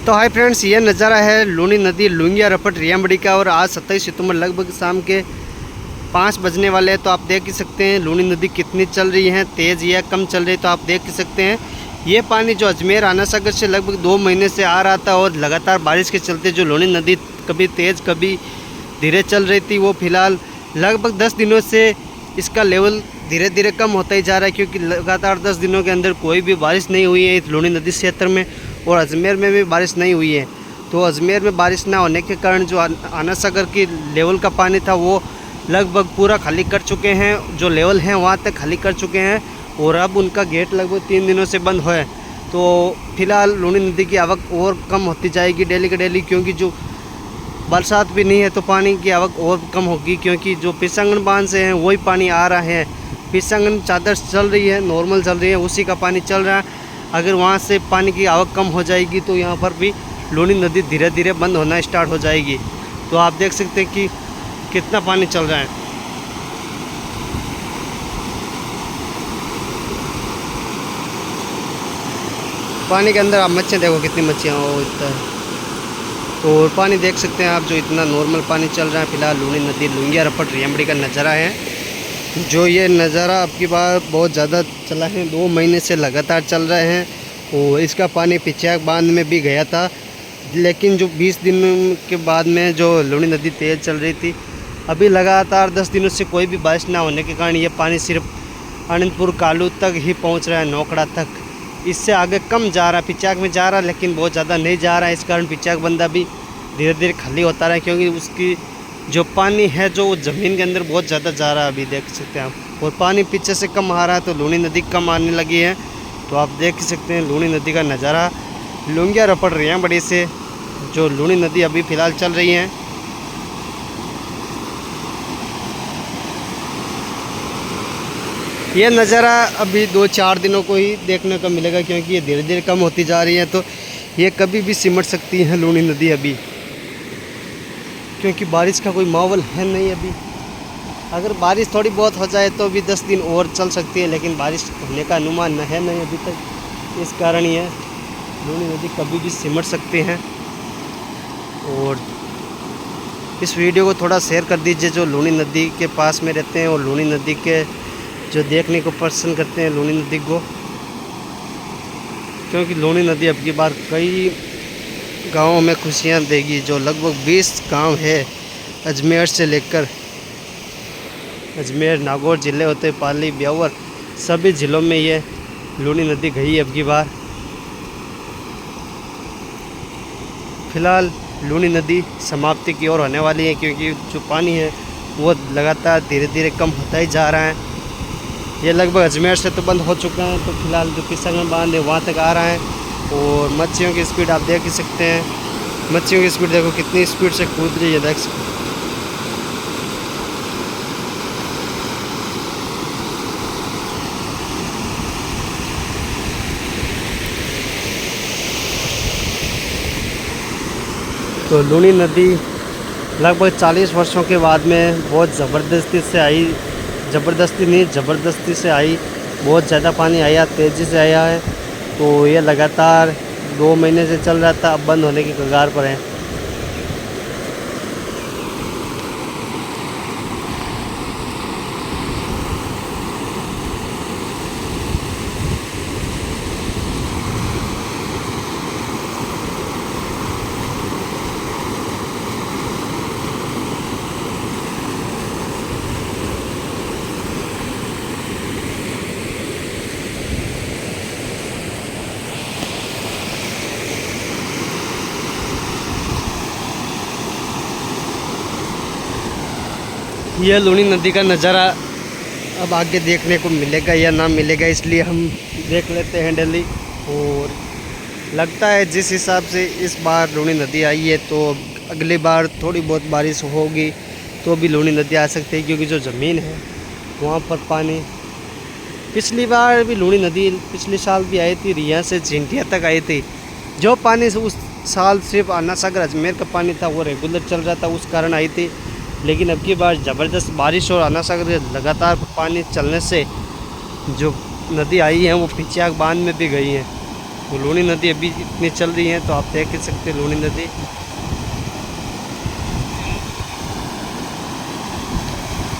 तो hi friends, ये नज़ारा है लूनी नदी लुंगिया रपट रियामड़ी का। और आज 27 सितंबर लगभग शाम के 5 बजने वाले हैं। तो आप देख ही सकते हैं लूनी नदी कितनी चल रही है, तेज़ या कम चल रही है। तो आप देख ही सकते हैं ये पानी जो अजमेर आना सागर से लगभग 2 महीने से आ रहा था और लगातार बारिश के चलते जो लूनी नदी कभी तेज़ कभी धीरे चल रही थी, वो फ़िलहाल लगभग 10 दिनों से इसका लेवल धीरे धीरे कम होता ही जा रहा है। क्योंकि लगातार 10 दिनों के अंदर कोई भी बारिश नहीं हुई है इस लूनी नदी क्षेत्र में, और अजमेर में भी बारिश नहीं हुई है। तो अजमेर में बारिश ना होने के कारण जो आना सागर की लेवल का पानी था वो लगभग पूरा खाली कर चुके हैं। जो लेवल हैं वहाँ तक खाली कर चुके हैं और अब उनका गेट लगभग 3 दिनों से बंद है। तो फिलहाल लूनी नदी की आवक और कम होती जाएगी डेली के डेली, क्योंकि जो बरसात भी नहीं है तो पानी की आवक और कम होगी। क्योंकि जो पिसांगन बांध से हैं वही पानी आ रहा है। पिसांगन चादर चल रही है, नॉर्मल चल रही है, उसी का पानी चल रहा है। अगर वहाँ से पानी की आवक कम हो जाएगी तो यहाँ पर भी लूनी नदी धीरे धीरे बंद होना स्टार्ट हो जाएगी। तो आप देख सकते हैं कि कितना पानी चल रहा है। पानी के अंदर आप मच्छियाँ देखो, कितनी मच्छियाँ हो इतना है। तो और पानी देख सकते हैं आप, जो इतना नॉर्मल पानी चल रहा है। फिलहाल लूनी नदी लुंगिया रपट रियामड़ी का नज़ारा है। जो ये नज़ारा आपकी बार बहुत ज़्यादा चला है, 2 महीने से लगातार चल रहे हैं। और इसका पानी पिचाक बांध में भी गया था, लेकिन जो 20 दिन के बाद में जो लूनी नदी तेज़ चल रही थी, अभी लगातार 10 दिनों से कोई भी बारिश ना होने के कारण ये पानी सिर्फ आनंदपुर कालू तक ही पहुंच रहा है, नौकड़ा तक। इससे आगे कम जा रहा है, पिचाक में जा रहा है, लेकिन बहुत ज़्यादा नहीं जा रहा है। इस कारण पिचाक बंदा भी धीरे धीरे खाली होता रहा है, क्योंकि उसकी जो पानी है जो वो ज़मीन के अंदर बहुत ज़्यादा जा रहा है। अभी देख सकते हैं आप, और पानी पीछे से कम आ रहा है तो लूनी नदी कम आने लगी है। तो आप देख सकते हैं लूनी नदी का नज़ारा लुंगिया रपट रियामड़ी से जो लूनी नदी अभी फ़िलहाल चल रही है। ये नज़ारा अभी 2-4 दिनों को ही देखने को मिलेगा, क्योंकि ये धीरे धीरे कम होती जा रही है। तो ये कभी भी सिमट सकती है लूनी नदी अभी, क्योंकि बारिश का कोई माहौल है नहीं अभी। अगर बारिश थोड़ी बहुत हो जाए तो भी 10 दिन और चल सकती है, लेकिन बारिश होने का अनुमान है नहीं अभी तक। इस कारण ये लूनी नदी कभी भी सिमट सकते हैं। और इस वीडियो को थोड़ा शेयर कर दीजिए जो लूनी नदी के पास में रहते हैं और लूनी नदी के जो देखने को पसंद करते हैं लूनी नदी को, क्योंकि लूनी नदी अब की बार कई गाँवों में खुशियाँ देगी। जो लगभग 20 गांव है अजमेर से लेकर अजमेर नागौर ज़िले होते पाली ब्यावर सभी ज़िलों में ये लूनी नदी गई अब की बार। फिलहाल लूनी नदी समाप्ति की ओर होने वाली है, क्योंकि जो पानी है वो लगातार धीरे धीरे कम होता ही जा रहा है। ये लगभग अजमेर से तो बंद हो चुका है, तो फिलहाल जो पिसांगन बांध है वहाँ तक आ रहा है। और मच्छियों की स्पीड आप देख ही सकते हैं, मच्छियों की स्पीड देखो कितनी स्पीड से कूद रही है, देख सकते हैं। तो लूनी नदी लगभग 40 वर्षों के बाद में बहुत ज़बरदस्ती से आई, ज़बरदस्ती नहीं ज़बरदस्ती से आई, बहुत ज़्यादा पानी आया, तेज़ी से आया है। तो ये लगातार 2 महीने से चल रहा था, अब बंद होने की कगार पर है। यह लूनी नदी का नज़ारा अब आगे देखने को मिलेगा या ना मिलेगा, इसलिए हम देख लेते हैं डेली। और लगता है जिस हिसाब से इस बार लूनी नदी आई है, तो अगली बार थोड़ी बहुत बारिश होगी तो भी लूनी नदी आ सकती है। क्योंकि जो ज़मीन है वहाँ पर पानी, पिछली बार भी लूनी नदी पिछले साल भी आई थी, रिया से झिंटिया तक आई थी। जो पानी उस साल सिर्फ आना सागर अजमेर का पानी था वो रेगुलर चल रहा था, उस कारण आई थी। लेकिन अब की बार ज़बरदस्त बारिश और आना सागर लगातार पानी चलने से जो नदी आई है वो पिचाक बांध में भी गई है। तो लूनी नदी अभी इतनी चल रही है, तो आप देख ही सकते हैं लूनी नदी